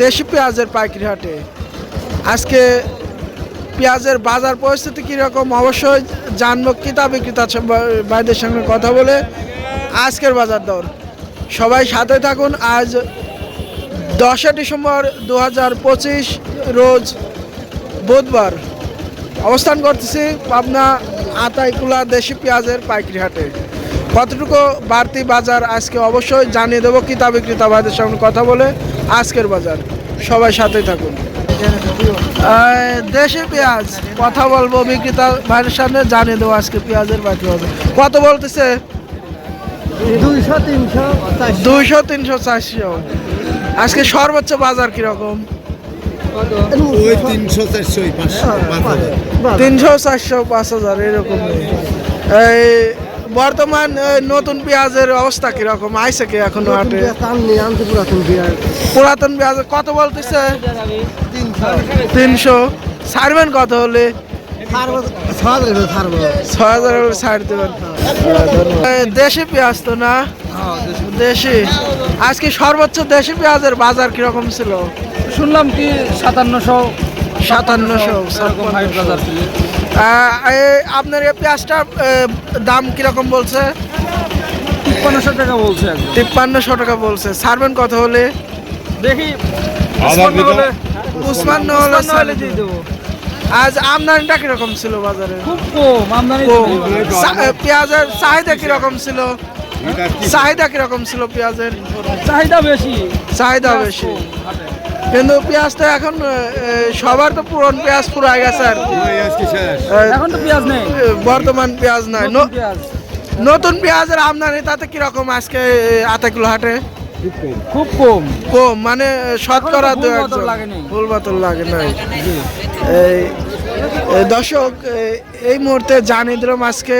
দেশি পেঁয়াজের পাইকারি হাটে। আজকে পেঁয়াজের বাজার পরিস্থিতি কীরকম অবশ্যই জানবো ক্রেতা বিক্রেতা ভাইদের সঙ্গে কথা বলে। আজকের বাজার দর সবাই সাথে থাকুন। আজ 10 ডিসেম্বর 2025 রোজ বুধবার অবস্থান করতেছি পাবনা আতাইকুলা দেশি পেঁয়াজের পাইকারি হাটে। কতটুকু বাড়তি বাজার আজকে অবশ্যই জানিয়ে দেবো ক্রেতা বিক্রেতা ভাইদের সঙ্গে কথা বলে। আজকের বাজার সবাই সাথেই থাকুন। দেশি পেঁয়াজ কথা বলবো বিক্রেতা ভাইয়ের সামনে, জানিয়ে দেবো আজকে পেঁয়াজের পাইকারি হবে কত বলতেছে। 200, 300, 200, 300, 400। আজকে সর্বোচ্চ বাজার কিরকম? 300, 400, 500, 300, 400, 5000 এরকম। এই বর্তমান নতুন পেঁয়াজের অবস্থা কিরকম আইছে কি এখনো হাটে? পুরাতন পেঁয়াজ কত বলতেছে? 300। ছাড়বেন কত হলে? 6000 হলে ছাড় দেবেন। দেশি পেঁয়াজ তো না? দেশি। আজকে সর্বোচ্চ দেশি পেঁয়াজের বাজার কিরকম ছিল? শুনলাম কি 5700 আপনার এই পেঁয়াজটার দাম কিরকম বলছে? 5300 টাকা বলছে। 5300 টাকা বলছে। ছাড়বেন কত হলে? দেখি উসমান হলে দিয়ে দেবো। আজ আমদানিটা কিরকম ছিল বাজারে? খুব কম আমদানি। পেঁয়াজের চাহিদা কিরকম ছিল? চাহিদা কিরকম ছিল পেঁয়াজের? চাহিদা বেশি। চাহিদা বেশি, কিন্তু পেঁয়াজটা এখন সবার তো পুরন পেঁয়াজ পুরাই গেছে আর এখন তো পেঁয়াজ নেই, বর্তমান পেঁয়াজ নাই। নতুন পেঁয়াজের আমদানি তাতে কিরকম আজকে আতাইকুলা হাটে? খুব কম। কম মানে শতকরা ফুল বোতল লাগে নাই। দর্শক এই মুহূর্তে জানিয়ে দিলাম আজকে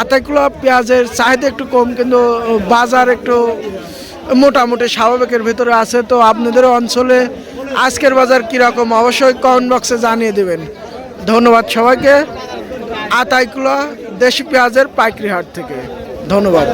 আতাইকুলা পেঁয়াজের চাহিদা একটু কম, কিন্তু বাজার একটু মোটামুটি স্বাভাবিকের ভিতরে আছে। তো আপনাদের অঞ্চলে আজকের বাজার কীরকম অবশ্যই কমেন্ট বক্সে জানিয়ে দেবেন। ধন্যবাদ সবাইকে। আতাইকুলা দেশি পেঁয়াজের পাইকারি হাট থেকে ধন্যবাদ।